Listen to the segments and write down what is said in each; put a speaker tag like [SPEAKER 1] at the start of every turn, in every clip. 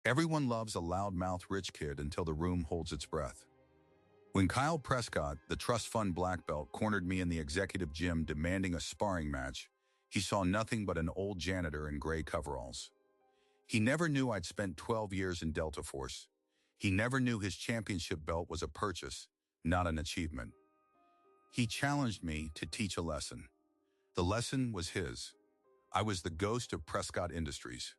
[SPEAKER 1] Everyone loves a loudmouth rich kid until the room holds its breath. When Kyle Prescott, the trust fund black belt, cornered me in the executive gym demanding a sparring match, he saw nothing but an old janitor in gray coveralls. He never knew I'd spent 12 years in Delta Force. He never knew his championship belt was a purchase, not an achievement. He challenged me to teach a lesson. The lesson was his. I was the ghost of Prescott Industries.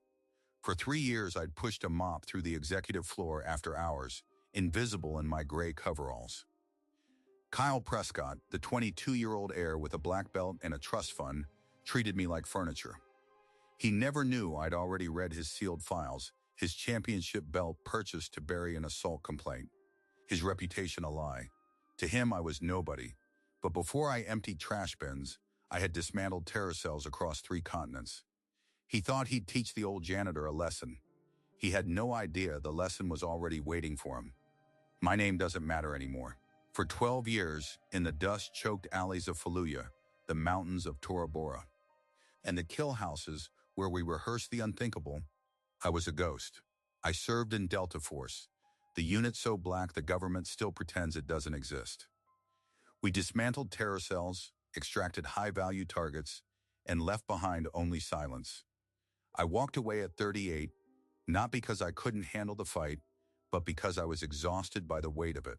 [SPEAKER 1] For 3 years, I'd pushed a mop through the executive floor after hours, invisible in my gray coveralls. Kyle Prescott, the 22-year-old heir with a black belt and a trust fund, treated me like furniture. He never knew I'd already read his sealed files, his championship belt purchased to bury an assault complaint, his reputation a lie. To him, I was nobody. But before I emptied trash bins, I had dismantled terror cells across 3 continents. He thought he'd teach the old janitor a lesson. He had no idea the lesson was already waiting for him. My name doesn't matter anymore. For 12 years, in the dust-choked alleys of Fallujah, the mountains of Tora Bora, and the kill houses where we rehearsed the unthinkable, I was a ghost. I served in Delta Force, the unit so black the government still pretends it doesn't exist. We dismantled terror cells, extracted high-value targets, and left behind only silence. I walked away at 38, not because I couldn't handle the fight, but because I was exhausted by the weight of it.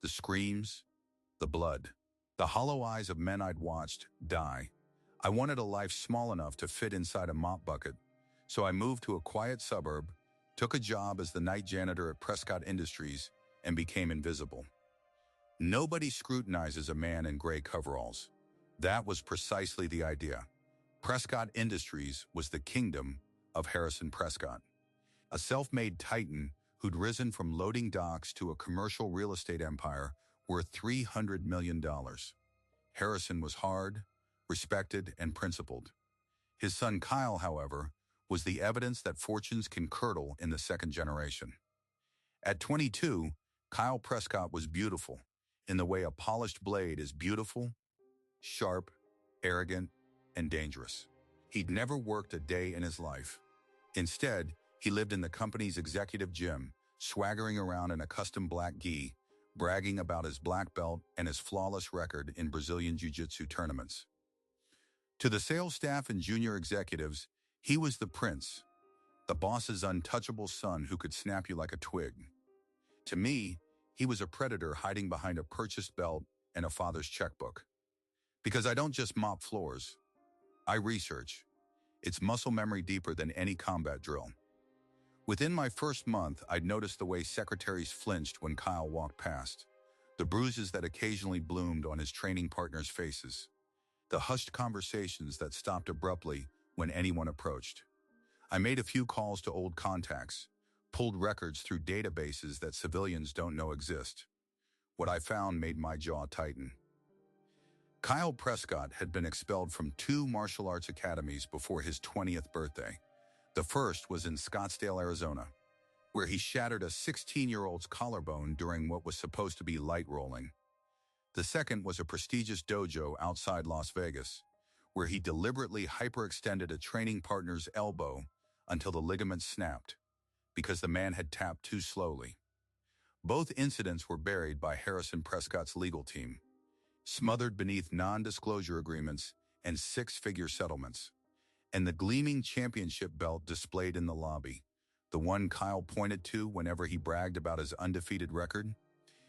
[SPEAKER 1] The screams, the blood, the hollow eyes of men I'd watched die. I wanted a life small enough to fit inside a mop bucket, so I moved to a quiet suburb, took a job as the night janitor at Prescott Industries, and became invisible. Nobody scrutinizes a man in gray coveralls. That was precisely the idea. Prescott Industries was the kingdom of Harrison Prescott, a self-made titan who'd risen from loading docks to a commercial real estate empire worth $300 million. Harrison was hard, respected, and principled. His son Kyle, however, was the evidence that fortunes can curdle in the second generation. At 22, Kyle Prescott was beautiful, in the way a polished blade is beautiful, sharp, arrogant, and dangerous. He'd never worked a day in his life. Instead, he lived in the company's executive gym, swaggering around in a custom black gi, bragging about his black belt and his flawless record in Brazilian Jiu-Jitsu tournaments. To the sales staff and junior executives, he was the prince, the boss's untouchable son who could snap you like a twig. To me, he was a predator hiding behind a purchased belt and a father's checkbook. Because I don't just mop floors, I research. It's muscle memory deeper than any combat drill. Within my first month, I'd noticed the way secretaries flinched when Kyle walked past, the bruises that occasionally bloomed on his training partners' faces, the hushed conversations that stopped abruptly when anyone approached. I made a few calls to old contacts, pulled records through databases that civilians don't know exist. What I found made my jaw tighten. Kyle Prescott had been expelled from 2 martial arts academies before his 20th birthday. The first was in Scottsdale, Arizona, where he shattered a 16-year-old's collarbone during what was supposed to be light rolling. The second was a prestigious dojo outside Las Vegas, where he deliberately hyperextended a training partner's elbow until the ligament snapped, because the man had tapped too slowly. Both incidents were buried by Harrison Prescott's legal team, smothered beneath non-disclosure agreements and 6-figure settlements. And the gleaming championship belt displayed in the lobby, the one Kyle pointed to whenever he bragged about his undefeated record,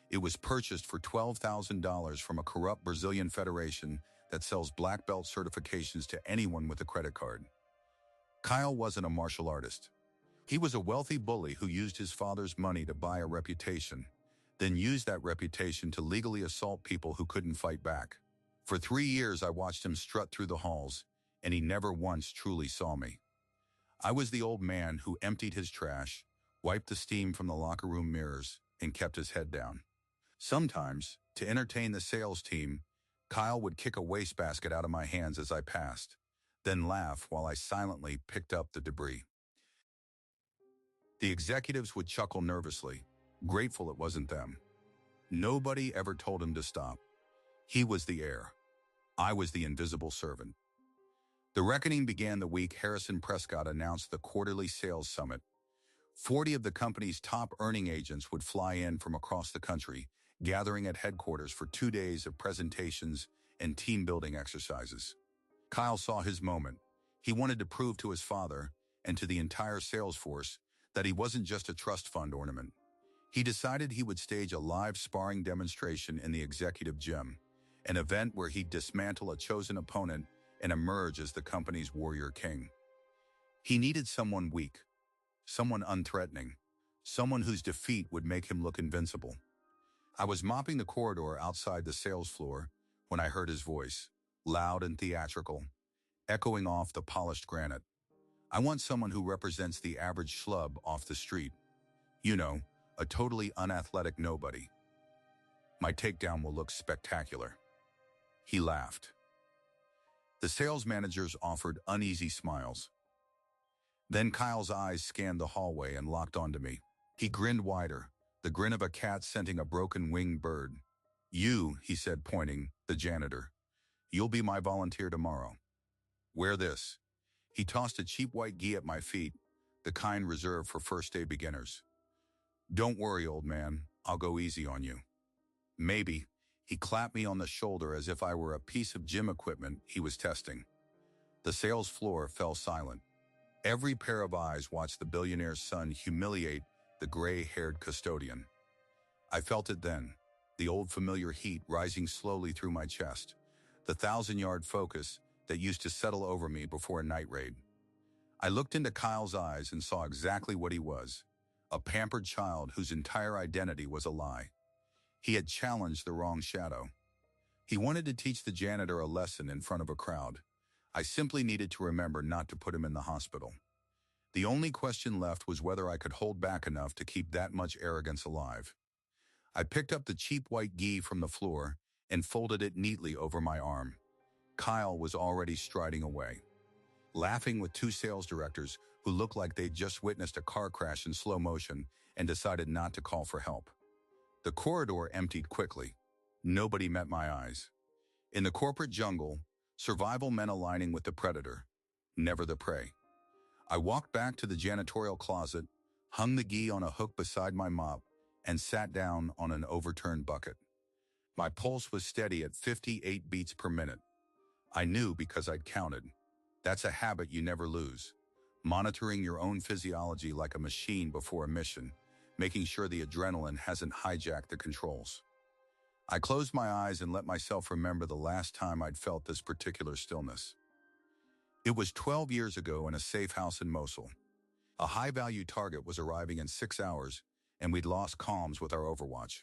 [SPEAKER 1] it was purchased for $12,000 from a corrupt Brazilian federation that sells black belt certifications to anyone with a credit card. Kyle wasn't a martial artist. He was a wealthy bully who used his father's money to buy a reputation, then used that reputation to legally assault people who couldn't fight back. For 3 years, I watched him strut through the halls, and he never once truly saw me. I was the old man who emptied his trash, wiped the steam from the locker room mirrors, and kept his head down. Sometimes, to entertain the sales team, Kyle would kick a wastebasket out of my hands as I passed, then laugh while I silently picked up the debris. The executives would chuckle nervously, grateful it wasn't them. Nobody ever told him to stop. He was the heir. I was the invisible servant. The reckoning began the week Harrison Prescott announced the quarterly sales summit, 40 of the company's top earning agents would fly in from across the country, gathering at headquarters for 2 days of presentations and team-building exercises. Kyle saw his moment. He wanted to prove to his father and to the entire sales force that he wasn't just a trust fund ornament. He decided he would stage a live sparring demonstration in the executive gym, an event where he'd dismantle a chosen opponent and emerge as the company's warrior king. He needed someone weak, someone unthreatening, someone whose defeat would make him look invincible. I was mopping the corridor outside the sales floor when I heard his voice, loud and theatrical, echoing off the polished granite. I want someone who represents the average schlub off the street. You know, a totally unathletic nobody. My takedown will look spectacular. He laughed. The sales managers offered uneasy smiles. Then Kyle's eyes scanned the hallway and locked onto me. He grinned wider, the grin of a cat scenting a broken-winged bird. You, he said, pointing, the janitor. You'll be my volunteer tomorrow. Wear this. He tossed a cheap white gi at my feet, the kind reserved for first-day beginners. Don't worry, old man, I'll go easy on you. Maybe. He clapped me on the shoulder as if I were a piece of gym equipment he was testing. The sales floor fell silent. Every pair of eyes watched the billionaire's son humiliate the gray-haired custodian. I felt it then, the old familiar heat rising slowly through my chest, the 1,000-yard focus that used to settle over me before a night raid. I looked into Kyle's eyes and saw exactly what he was, a pampered child whose entire identity was a lie. He had challenged the wrong shadow. He wanted to teach the janitor a lesson in front of a crowd. I simply needed to remember not to put him in the hospital. The only question left was whether I could hold back enough to keep that much arrogance alive. I picked up the cheap white gi from the floor and folded it neatly over my arm. Kyle was already striding away, laughing with 2 sales directors who looked like they'd just witnessed a car crash in slow motion and decided not to call for help. The corridor emptied quickly. Nobody met my eyes. In the corporate jungle, survival meant aligning with the predator, never the prey. I walked back to the janitorial closet, hung the gi on a hook beside my mop, and sat down on an overturned bucket. My pulse was steady at 58 beats per minute. I knew because I'd counted. That's a habit you never lose. Monitoring your own physiology like a machine before a mission, making sure the adrenaline hasn't hijacked the controls. I closed my eyes and let myself remember the last time I'd felt this particular stillness. It was 12 years ago in a safe house in Mosul. A high-value target was arriving in 6 hours, and we'd lost comms with our overwatch.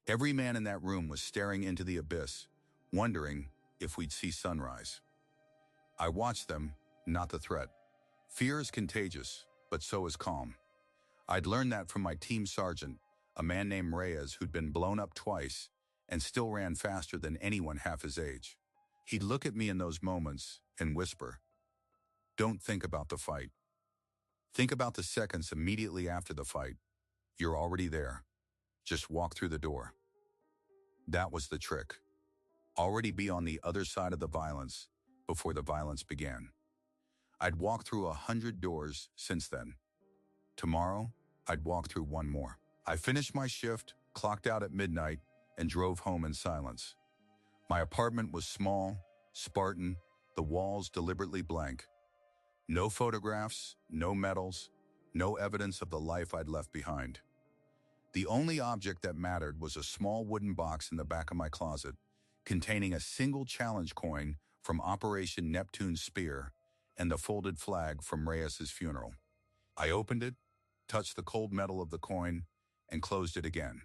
[SPEAKER 1] Every man in that room was staring into the abyss, wondering if we'd see sunrise. I watched them, not the threat. Fear is contagious, but so is calm. I'd learned that from my team sergeant, a man named Reyes who'd been blown up twice and still ran faster than anyone half his age. He'd look at me in those moments and whisper, "Don't think about the fight. Think about the seconds immediately after the fight. You're already there. Just walk through the door." That was the trick. Already be on the other side of the violence before the violence began. I'd walked through 100 doors since then. Tomorrow, I'd walk through one more. I finished my shift, clocked out at midnight, and drove home in silence. My apartment was small, Spartan, the walls deliberately blank. No photographs, no medals, no evidence of the life I'd left behind. The only object that mattered was a small wooden box in the back of my closet, containing a single challenge coin from Operation Neptune's Spear and the folded flag from Reyes's funeral. I opened it, touched the cold metal of the coin, and closed it again.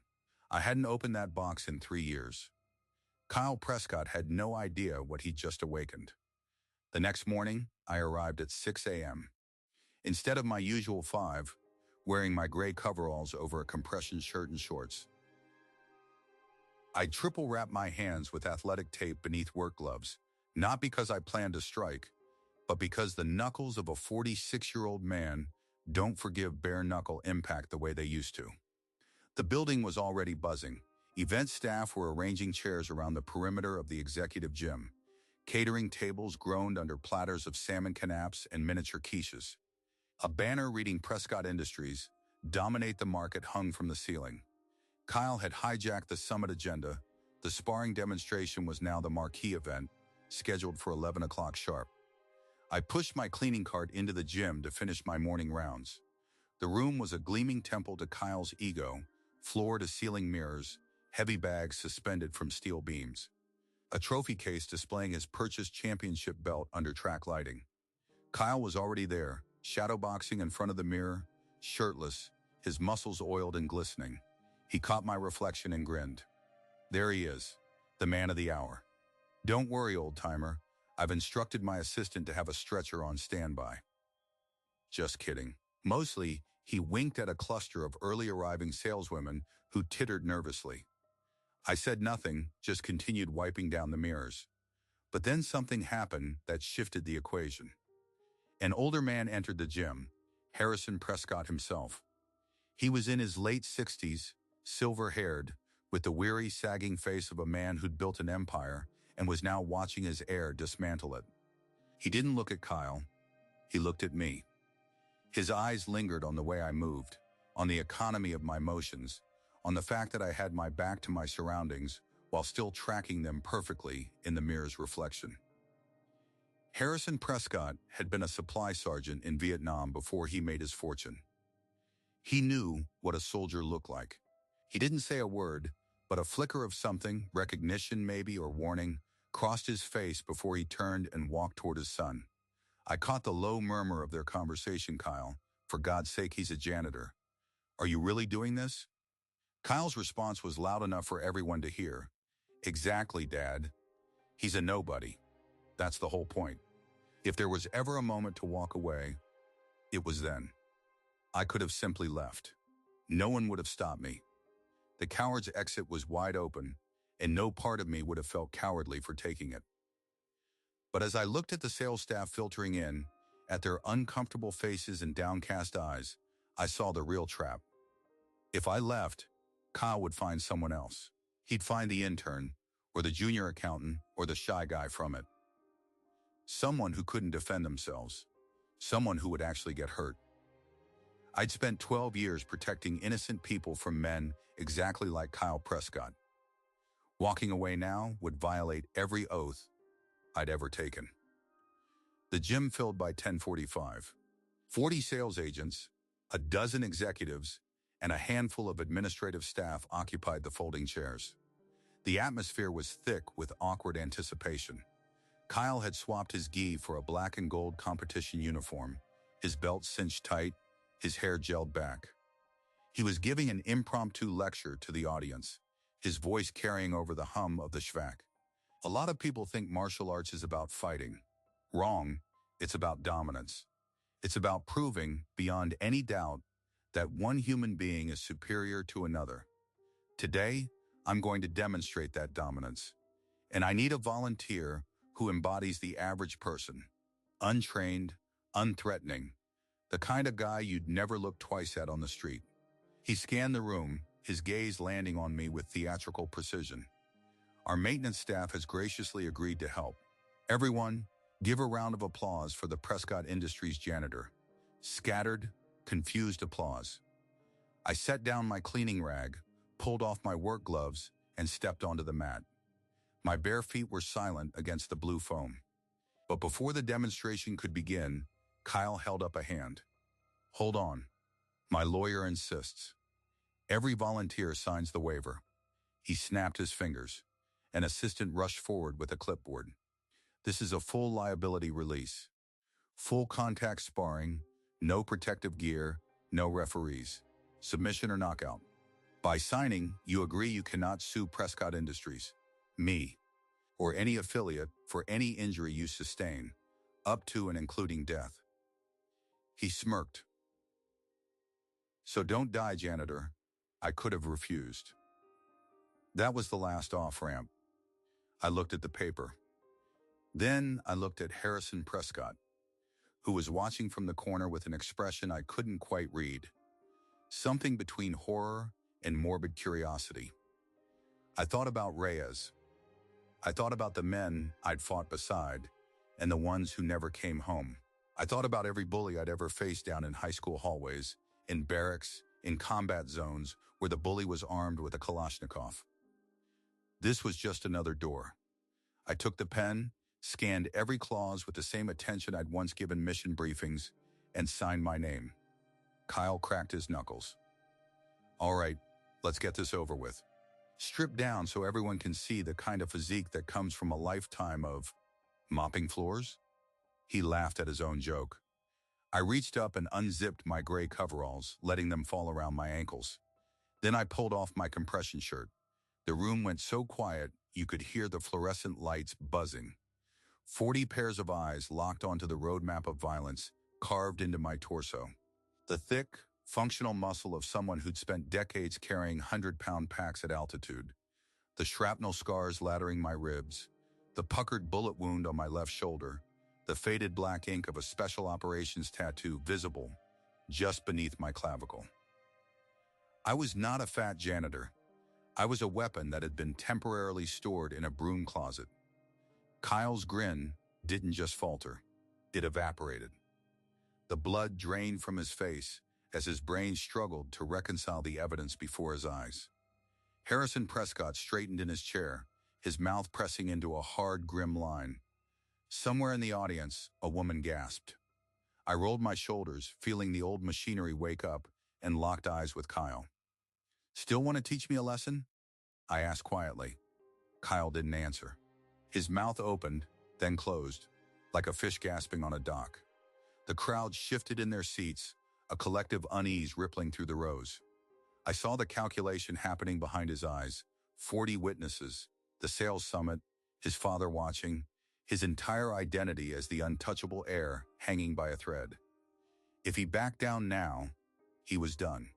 [SPEAKER 1] I hadn't opened that box in 3 years. Kyle Prescott had no idea what he'd just awakened. The next morning, I arrived at 6 a.m. Instead of my usual 5, wearing my gray coveralls over a compression shirt and shorts. I triple-wrapped my hands with athletic tape beneath work gloves, not because I planned to strike, but because the knuckles of a 46-year-old man don't forgive bare-knuckle impact the way they used to. The building was already buzzing. Event staff were arranging chairs around the perimeter of the executive gym. Catering tables groaned under platters of salmon canapes and miniature quiches. A banner reading Prescott Industries, Dominate the market hung from the ceiling. Kyle had hijacked the summit agenda. The sparring demonstration was now the marquee event, scheduled for 11 o'clock sharp. I pushed my cleaning cart into the gym to finish my morning rounds. The room was a gleaming temple to Kyle's ego, floor-to-ceiling mirrors, heavy bags suspended from steel beams. A trophy case displaying his purchased championship belt under track lighting. Kyle was already there, shadowboxing in front of the mirror, shirtless, his muscles oiled and glistening. He caught my reflection and grinned. There he is, the man of the hour. Don't worry, old-timer. I've instructed my assistant to have a stretcher on standby. Just kidding. Mostly, he winked at a cluster of early-arriving saleswomen who tittered nervously. I said nothing, just continued wiping down the mirrors. But then something happened that shifted the equation. An older man entered the gym, Harrison Prescott himself. He was in his late 60s, silver-haired, with the weary, sagging face of a man who'd built an empire and was now watching his heir dismantle it. He didn't look at Kyle. He looked at me. His eyes lingered on the way I moved, on the economy of my motions, on the fact that I had my back to my surroundings while still tracking them perfectly in the mirror's reflection. Harrison Prescott had been a supply sergeant in Vietnam before he made his fortune. He knew what a soldier looked like. He didn't say a word, but a flicker of something, recognition maybe or warning, crossed his face before he turned and walked toward his son. I caught the low murmur of their conversation. Kyle, for God's sake, he's a janitor. Are you really doing this? Kyle's response was loud enough for everyone to hear. Exactly, Dad. He's a nobody. That's the whole point. If there was ever a moment to walk away, it was then. I could have simply left. No one would have stopped me. The coward's exit was wide open, and no part of me would have felt cowardly for taking it. But as I looked at the sales staff filtering in, at their uncomfortable faces and downcast eyes, I saw the real trap. If I left, Kyle would find someone else. He'd find the intern, or the junior accountant, or the shy guy from it. Someone who couldn't defend themselves. Someone who would actually get hurt. I'd spent 12 years protecting innocent people from men exactly like Kyle Prescott. Walking away now would violate every oath I'd ever taken. The gym filled by 10:45. 40 sales agents, a dozen executives, and a handful of administrative staff occupied the folding chairs. The atmosphere was thick with awkward anticipation. Kyle had swapped his gi for a black and gold competition uniform, his belt cinched tight, his hair gelled back. He was giving an impromptu lecture to the audience, his voice carrying over the hum of the shvak. A lot of people think martial arts is about fighting. Wrong, it's about dominance. It's about proving, beyond any doubt, that one human being is superior to another. Today, I'm going to demonstrate that dominance. And I need a volunteer who embodies the average person. Untrained, unthreatening, the kind of guy you'd never look twice at on the street. He scanned the room, his gaze landing on me with theatrical precision. Our maintenance staff has graciously agreed to help. Everyone, give a round of applause for the Prescott Industries janitor. Scattered, confused applause. I set down my cleaning rag, pulled off my work gloves, and stepped onto the mat. My bare feet were silent against the blue foam. But before the demonstration could begin, Kyle held up a hand. Hold on. My lawyer insists. Every volunteer signs the waiver. He snapped his fingers. An assistant rushed forward with a clipboard. This is a full liability release. Full contact sparring, no protective gear, no referees. Submission or knockout. By signing, you agree you cannot sue Prescott Industries, me, or any affiliate for any injury you sustain, up to and including death. He smirked. So don't die, janitor. I could have refused. That was the last off-ramp. I looked at the paper. Then I looked at Harrison Prescott, who was watching from the corner with an expression I couldn't quite read. Something between horror and morbid curiosity. I thought about Reyes. I thought about the men I'd fought beside and the ones who never came home. I thought about every bully I'd ever faced down in high school hallways, in barracks, in combat zones where the bully was armed with a Kalashnikov. This was just another door. I took the pen, scanned every clause with the same attention I'd once given mission briefings, and signed my name. Kyle cracked his knuckles. All right, let's get this over with. Stripped down so everyone can see the kind of physique that comes from a lifetime of mopping floors? He laughed at his own joke. I reached up and unzipped my gray coveralls, letting them fall around my ankles. Then I pulled off my compression shirt. The room went so quiet, you could hear the fluorescent lights buzzing. 40 pairs of eyes locked onto the roadmap of violence, carved into my torso. The thick, functional muscle of someone who'd spent decades carrying 100-pound packs at altitude. The shrapnel scars laddering my ribs. The puckered bullet wound on my left shoulder. The faded black ink of a special operations tattoo visible just beneath my clavicle. I was not a fat janitor. I was a weapon that had been temporarily stored in a broom closet. Kyle's grin didn't just falter. It evaporated. The blood drained from his face as his brain struggled to reconcile the evidence before his eyes. Harrison Prescott straightened in his chair, his mouth pressing into a hard, grim line. Somewhere in the audience, a woman gasped. I rolled my shoulders, feeling the old machinery wake up, and locked eyes with Kyle. "Still want to teach me a lesson?" I asked quietly. Kyle didn't answer. His mouth opened, then closed, like a fish gasping on a dock. The crowd shifted in their seats, a collective unease rippling through the rows. I saw the calculation happening behind his eyes. 40 witnesses, the sales summit, his father watching, his entire identity as the untouchable heir hanging by a thread. If he backed down now, he was done.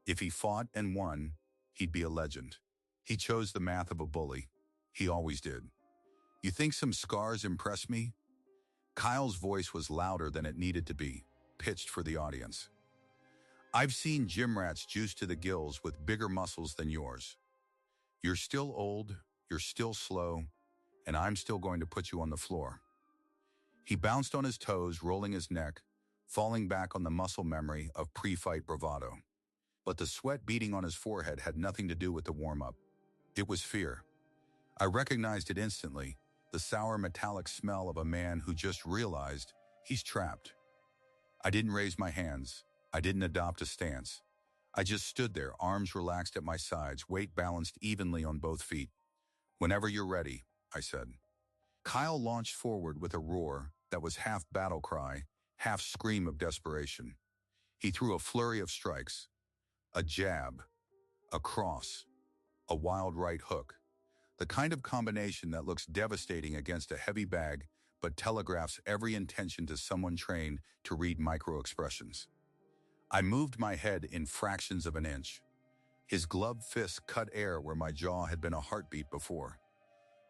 [SPEAKER 1] If he fought and won, he'd be a legend. He chose the math of a bully. He always did. "You think some scars impress me?" Kyle's voice was louder than it needed to be, pitched for the audience. "I've seen gym rats juiced to the gills with bigger muscles than yours. You're still old, you're still slow, and I'm still going to put you on the floor." He bounced on his toes, rolling his neck, falling back on the muscle memory of pre-fight bravado. But the sweat beating on his forehead had nothing to do with the warm-up. It was fear. I recognized it instantly, the sour metallic smell of a man who just realized he's trapped. I didn't raise my hands. I didn't adopt a stance. I just stood there, arms relaxed at my sides, weight balanced evenly on both feet. "Whenever you're ready," I said. Kyle launched forward with a roar that was half battle cry, half scream of desperation. He threw a flurry of strikes. A jab, a cross, a wild right hook. The kind of combination that looks devastating against a heavy bag but telegraphs every intention to someone trained to read micro-expressions. I moved my head in fractions of an inch. His gloved fist cut air where my jaw had been a heartbeat before.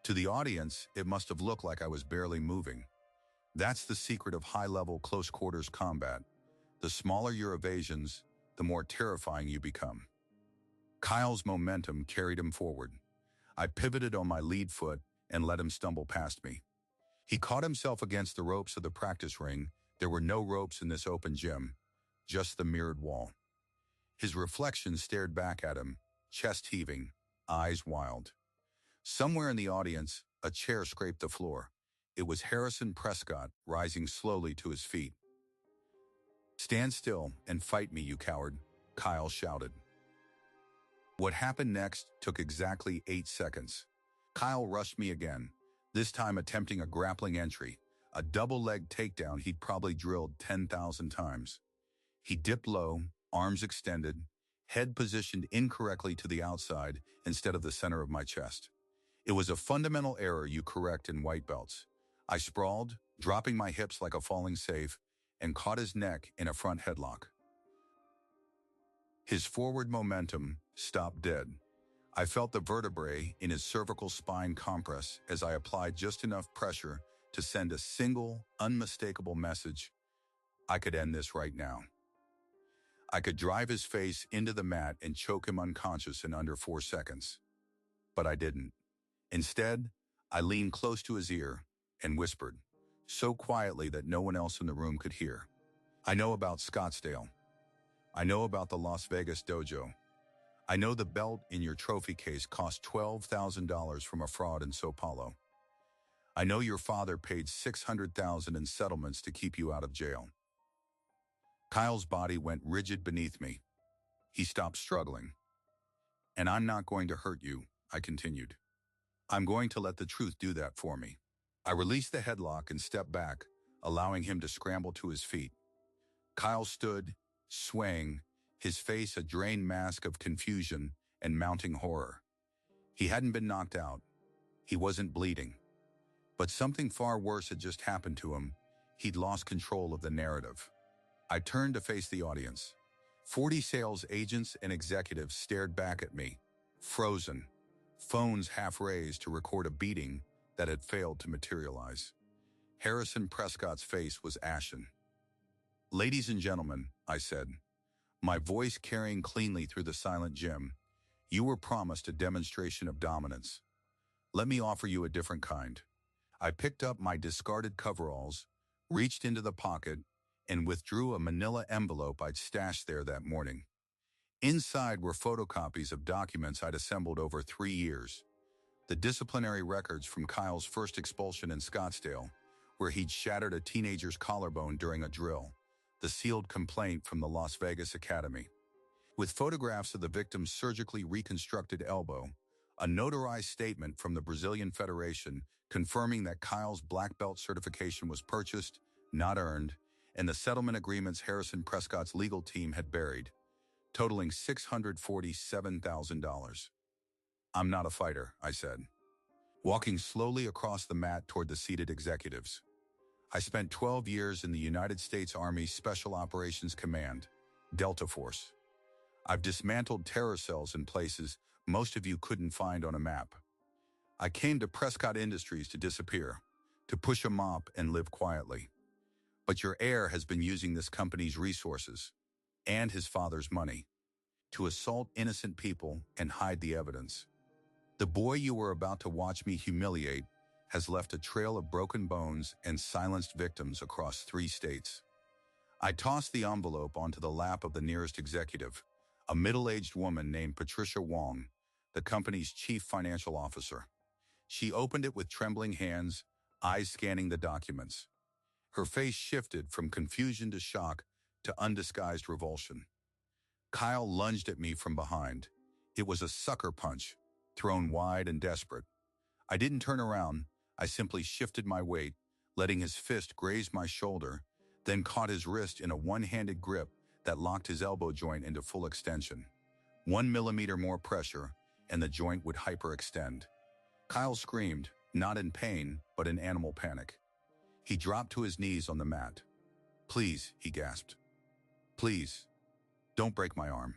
[SPEAKER 1] To the audience, it must have looked like I was barely moving. That's the secret of high-level close-quarters combat. The smaller your evasions, the more terrifying you become. Kyle's momentum carried him forward. I pivoted on my lead foot and let him stumble past me. He caught himself against the ropes of the practice ring. There were no ropes in this open gym, just the mirrored wall. His reflection stared back at him, chest heaving, eyes wild. Somewhere in the audience, a chair scraped the floor. It was Harrison Prescott, rising slowly to his feet. "Stand still and fight me, you coward," Kyle shouted. What happened next took exactly 8 seconds. Kyle rushed me again, this time attempting a grappling entry, a double-leg takedown he'd probably drilled 10,000 times. He dipped low, arms extended, head positioned incorrectly to the outside instead of the center of my chest. It was a fundamental error you correct in white belts. I sprawled, dropping my hips like a falling safe, and caught his neck in a front headlock. His forward momentum stopped dead. I felt the vertebrae in his cervical spine compress as I applied just enough pressure to send a single, unmistakable message. I could end this right now. I could drive his face into the mat and choke him unconscious in under 4 seconds. But I didn't. Instead, I leaned close to his ear and whispered, so quietly that no one else in the room could hear. "I know about Scottsdale. I know about the Las Vegas dojo. I know the belt in your trophy case cost $12,000 from a fraud in Sao Paulo. I know your father paid $600,000 in settlements to keep you out of jail. Kyle's body went rigid beneath me. He stopped struggling. And I'm not going to hurt you, I continued. I'm going to let the truth do that for me. I released the headlock and stepped back, allowing him to scramble to his feet. Kyle stood, swaying, his face a drained mask of confusion and mounting horror. He hadn't been knocked out. He wasn't bleeding. But something far worse had just happened to him. He'd lost control of the narrative. I turned to face the audience. 40 sales agents and executives stared back at me, frozen, phones half raised to record a beating that had failed to materialize. Harrison Prescott's face was ashen. Ladies and gentlemen, I said, my voice carrying cleanly through the silent gym, you were promised a demonstration of dominance. Let me offer you a different kind. I picked up my discarded coveralls, reached into the pocket, and withdrew a manila envelope I'd stashed there that morning. Inside were photocopies of documents I'd assembled over 3 years. The disciplinary records from Kyle's first expulsion in Scottsdale, where he'd shattered a teenager's collarbone during a drill, the sealed complaint from the Las Vegas Academy, with photographs of the victim's surgically reconstructed elbow, a notarized statement from the Brazilian Federation confirming that Kyle's black belt certification was purchased, not earned, and the settlement agreements Harrison Prescott's legal team had buried, totaling $647,000. I'm not a fighter, I said, walking slowly across the mat toward the seated executives. I spent 12 years in the United States Army Special Operations Command, Delta Force. I've dismantled terror cells in places most of you couldn't find on a map. I came to Prescott Industries to disappear, to push a mop and live quietly. But your heir has been using this company's resources, and his father's money, to assault innocent people and hide the evidence. The boy you were about to watch me humiliate has left a trail of broken bones and silenced victims across 3 states. I tossed the envelope onto the lap of the nearest executive, a middle-aged woman named Patricia Wong, the company's chief financial officer. She opened it with trembling hands, eyes scanning the documents. Her face shifted from confusion to shock to undisguised revulsion. Kyle lunged at me from behind. It was a sucker punch, thrown wide and desperate. I didn't turn around. I simply shifted my weight, letting his fist graze my shoulder, then caught his wrist in a one-handed grip that locked his elbow joint into full extension. 1 millimeter more pressure, and the joint would hyperextend. Kyle screamed, not in pain, but in animal panic. He dropped to his knees on the mat. Please, he gasped. Please, don't break my arm.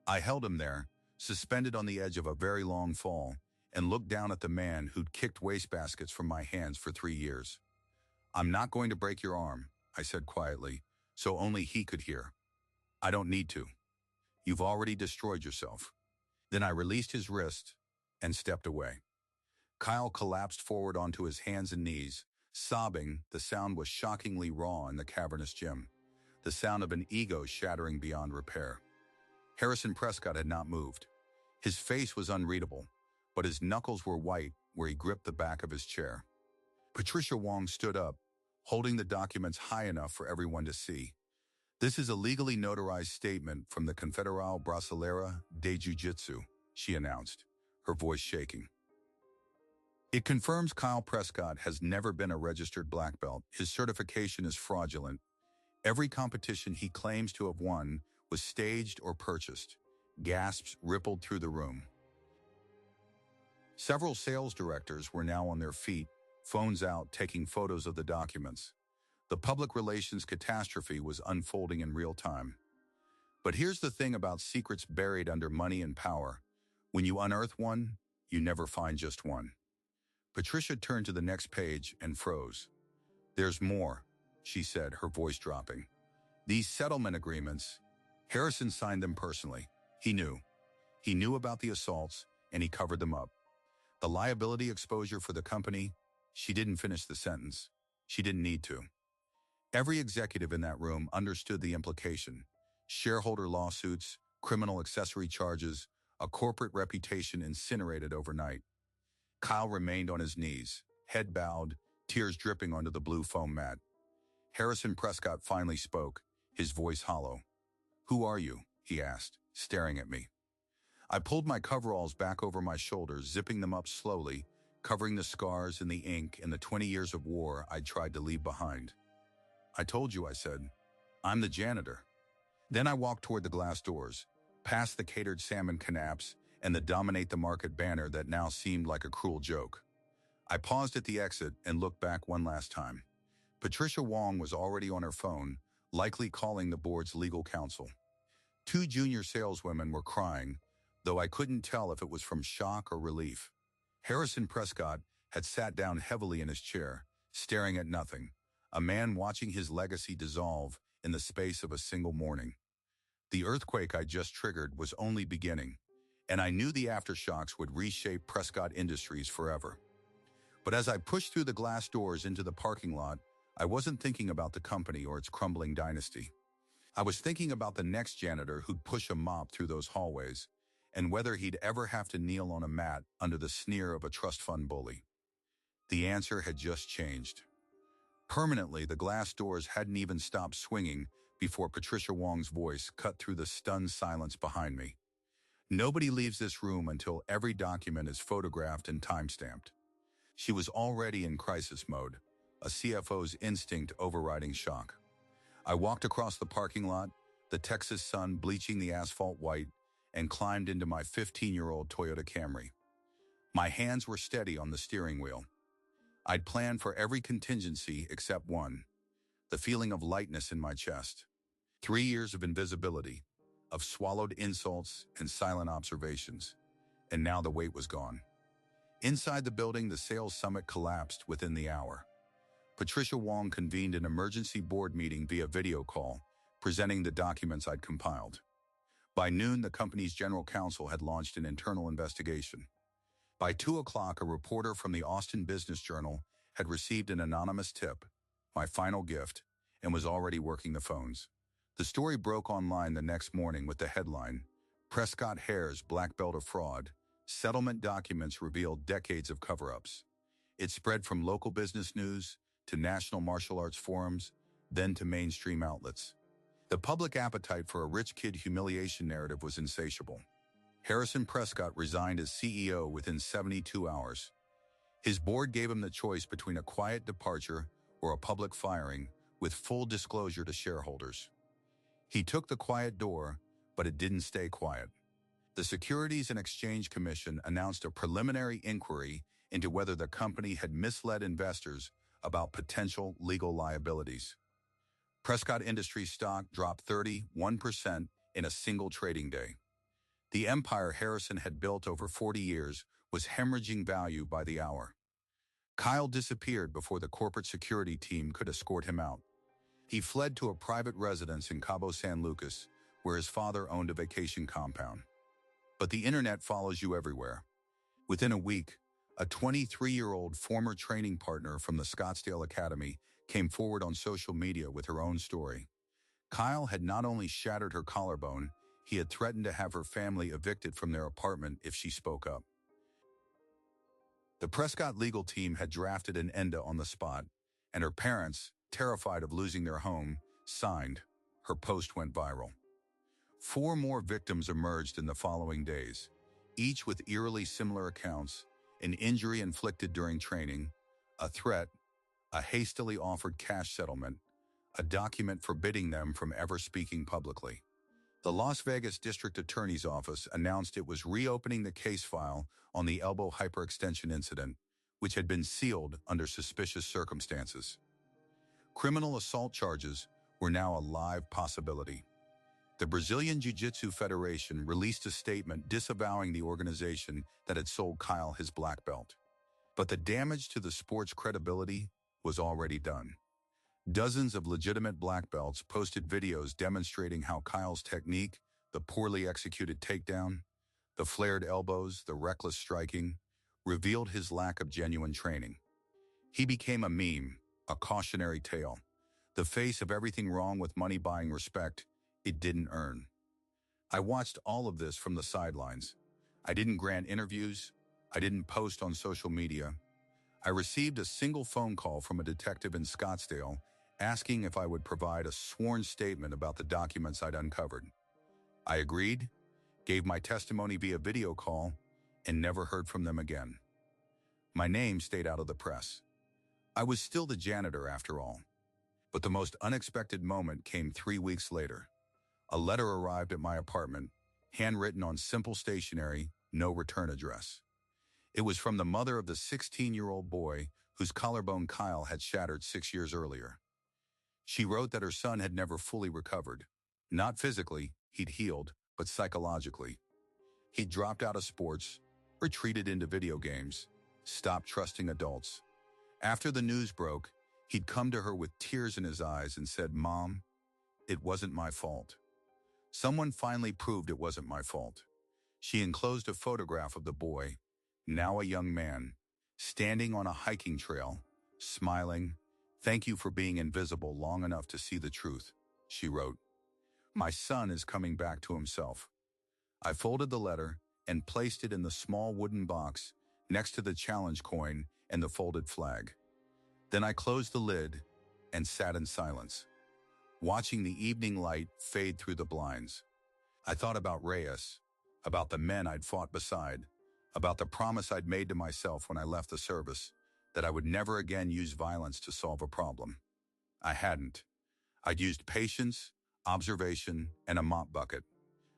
[SPEAKER 1] I held him there, suspended on the edge of a very long fall, and looked down at the man who'd kicked wastebaskets from my hands for 3 years. I'm not going to break your arm, I said quietly, so only he could hear. I don't need to. You've already destroyed yourself. Then I released his wrist and stepped away. Kyle collapsed forward onto his hands and knees, sobbing. The sound was shockingly raw in the cavernous gym, the sound of an ego shattering beyond repair. Harrison Prescott had not moved. His face was unreadable, but his knuckles were white where he gripped the back of his chair. Patricia Wong stood up, holding the documents high enough for everyone to see. This is a legally notarized statement from the Confederal Brasileira de Jiu-Jitsu, she announced, her voice shaking. It confirms Kyle Prescott has never been a registered black belt. His certification is fraudulent. Every competition he claims to have won was staged or purchased. Gasps rippled through the room. Several sales directors were now on their feet, phones out, taking photos of the documents. The public relations catastrophe was unfolding in real time. But here's the thing about secrets buried under money and power. When you unearth one, you never find just one. Patricia turned to the next page and froze. There's more, she said, her voice dropping. These settlement agreements, Harrison signed them personally. He knew. He knew about the assaults, and he covered them up. The liability exposure for the company, she didn't finish the sentence. She didn't need to. Every executive in that room understood the implication. Shareholder lawsuits, criminal accessory charges, a corporate reputation incinerated overnight. Kyle remained on his knees, head bowed, tears dripping onto the blue foam mat. Harrison Prescott finally spoke, his voice hollow. "Who are you?" he asked, staring at me. I pulled my coveralls back over my shoulders, zipping them up slowly, covering the scars and the ink and the 20 years of war I'd tried to leave behind. "I told you," I said. "I'm the janitor." Then I walked toward the glass doors, past the catered salmon canapes and the Dominate the Market banner that now seemed like a cruel joke. I paused at the exit and looked back one last time. Patricia Wong was already on her phone, likely calling the board's legal counsel. Two junior saleswomen were crying, though I couldn't tell if it was from shock or relief. Harrison Prescott had sat down heavily in his chair, staring at nothing, a man watching his legacy dissolve in the space of a single morning. The earthquake I just triggered was only beginning, and I knew the aftershocks would reshape Prescott Industries forever. But as I pushed through the glass doors into the parking lot, I wasn't thinking about the company or its crumbling dynasty. I was thinking about the next janitor who'd push a mop through those hallways, and whether he'd ever have to kneel on a mat under the sneer of a trust fund bully. The answer had just changed. Permanently, the glass doors hadn't even stopped swinging before Patricia Wong's voice cut through the stunned silence behind me. "Nobody leaves this room until every document is photographed and time-stamped." She was already in crisis mode, a CFO's instinct overriding shock. I walked across the parking lot, the Texas sun bleaching the asphalt white, and climbed into my 15-year-old Toyota Camry. My hands were steady on the steering wheel. I'd planned for every contingency except one, the feeling of lightness in my chest. 3 years of invisibility, of swallowed insults and silent observations, and now the weight was gone. Inside the building, the sales summit collapsed within the hour. Patricia Wong convened an emergency board meeting via video call, presenting the documents I'd compiled. By noon, the company's general counsel had launched an internal investigation. By 2 o'clock, a reporter from the Austin Business Journal had received an anonymous tip, my final gift, and was already working the phones. The story broke online the next morning with the headline, "Prescott Hare's Black Belt of Fraud. Settlement documents revealed decades of cover-ups." It spread from local business news to national martial arts forums, then to mainstream outlets. The public appetite for a rich kid humiliation narrative was insatiable. Harrison Prescott resigned as CEO within 72 hours. His board gave him the choice between a quiet departure or a public firing, with full disclosure to shareholders. He took the quiet door, but it didn't stay quiet. The Securities and Exchange Commission announced a preliminary inquiry into whether the company had misled investors about potential legal liabilities. Prescott Industries stock dropped 31% in a single trading day. The empire Harrison had built over 40 years was hemorrhaging value by the hour. Kyle disappeared before the corporate security team could escort him out. He fled to a private residence in Cabo San Lucas, where his father owned a vacation compound. But the internet follows you everywhere. Within a week, a 23-year-old former training partner from the Scottsdale Academy came forward on social media with her own story. Kyle had not only shattered her collarbone, he had threatened to have her family evicted from their apartment if she spoke up. The Prescott legal team had drafted an ENDA on the spot, and her parents, terrified of losing their home, signed. Her post went viral. 4 more victims emerged in the following days, each with eerily similar accounts: an injury inflicted during training, a threat, a hastily offered cash settlement, a document forbidding them from ever speaking publicly. The Las Vegas District Attorney's Office announced it was reopening the case file on the elbow hyperextension incident, which had been sealed under suspicious circumstances. Criminal assault charges were now a live possibility. The Brazilian Jiu-Jitsu Federation released a statement disavowing the organization that had sold Kyle his black belt. But the damage to the sport's credibility was already done. Dozens of legitimate black belts posted videos demonstrating how Kyle's technique, the poorly executed takedown, the flared elbows, the reckless striking, revealed his lack of genuine training. He became a meme, a cautionary tale, the face of everything wrong with money buying respect, it didn't earn. I watched all of this from the sidelines. I didn't grant interviews. I didn't post on social media. I received a single phone call from a detective in Scottsdale asking if I would provide a sworn statement about the documents I'd uncovered. I agreed, gave my testimony via video call, and never heard from them again. My name stayed out of the press. I was still the janitor after all. But the most unexpected moment came 3 weeks later. A letter arrived at my apartment, handwritten on simple stationery, no return address. It was from the mother of the 16-year-old boy whose collarbone Kyle had shattered 6 years earlier. She wrote that her son had never fully recovered. Not physically, he'd healed, but psychologically. He'd dropped out of sports, retreated into video games, stopped trusting adults. After the news broke, he'd come to her with tears in his eyes and said, "Mom, it wasn't my fault." Someone finally proved it wasn't my fault. She enclosed a photograph of the boy, now a young man, standing on a hiking trail, smiling. "Thank you for being invisible long enough to see the truth," she wrote. "My son is coming back to himself." I folded the letter and placed it in the small wooden box next to the challenge coin and the folded flag. Then I closed the lid and sat in silence, watching the evening light fade through the blinds. I thought about Reyes, about the men I'd fought beside, about the promise I'd made to myself when I left the service, that I would never again use violence to solve a problem. I hadn't. I'd used patience, observation, and a mop bucket.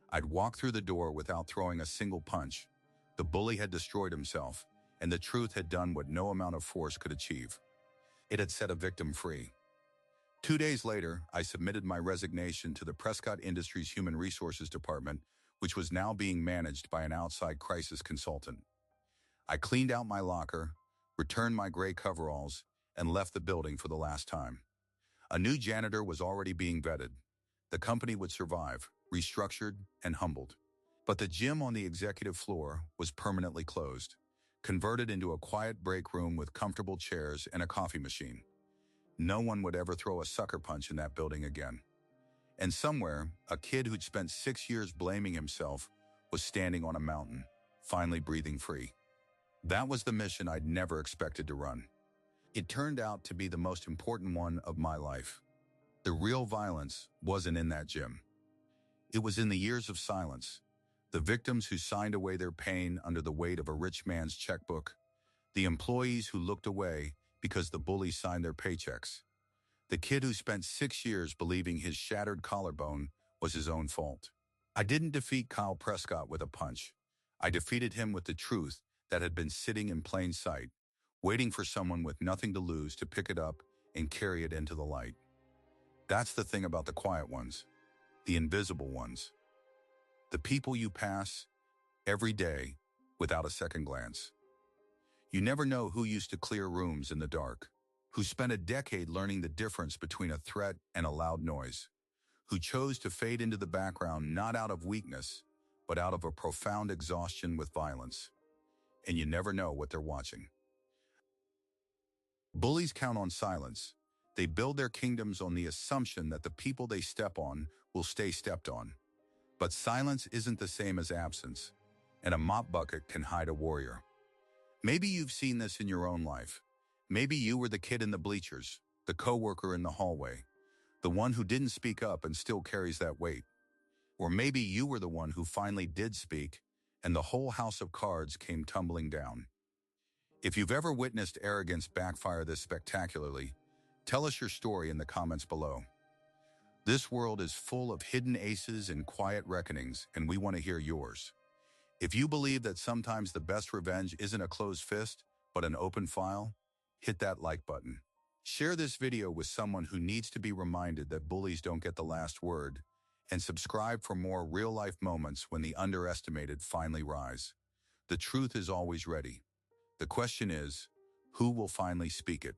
[SPEAKER 1] I'd walked through the door without throwing a single punch. The bully had destroyed himself, and the truth had done what no amount of force could achieve. It had set a victim free. 2 days later, I submitted my resignation to the Prescott Industries Human Resources Department, which was now being managed by an outside crisis consultant. I cleaned out my locker, returned my gray coveralls, and left the building for the last time. A new janitor was already being vetted. The company would survive, restructured and humbled. But the gym on the executive floor was permanently closed, converted into a quiet break room with comfortable chairs and a coffee machine. No one would ever throw a sucker punch in that building again. And somewhere, a kid who'd spent 6 years blaming himself was standing on a mountain, finally breathing free. That was the mission I'd never expected to run. It turned out to be the most important one of my life. The real violence wasn't in that gym. It was in the years of silence, the victims who signed away their pain under the weight of a rich man's checkbook, the employees who looked away because the bully signed their paychecks, the kid who spent 6 years believing his shattered collarbone was his own fault. I didn't defeat Kyle Prescott with a punch. I defeated him with the truth that had been sitting in plain sight, waiting for someone with nothing to lose to pick it up and carry it into the light. That's the thing about the quiet ones, the invisible ones. The people you pass every day without a second glance. You never know who used to clear rooms in the dark, who spent a decade learning the difference between a threat and a loud noise, who chose to fade into the background not out of weakness, but out of a profound exhaustion with violence. And you never know what they're watching. Bullies count on silence. They build their kingdoms on the assumption that the people they step on will stay stepped on. But silence isn't the same as absence, and a mop bucket can hide a warrior. Maybe you've seen this in your own life. Maybe you were the kid in the bleachers, the coworker in the hallway, the one who didn't speak up and still carries that weight. Or maybe you were the one who finally did speak, and the whole house of cards came tumbling down. If you've ever witnessed arrogance backfire this spectacularly, tell us your story in the comments below. This world is full of hidden aces and quiet reckonings, and we want to hear yours. If you believe that sometimes the best revenge isn't a closed fist, but an open file, hit that like button. Share this video with someone who needs to be reminded that bullies don't get the last word, and subscribe for more real-life moments when the underestimated finally rise. The truth is always ready. The question is, who will finally speak it?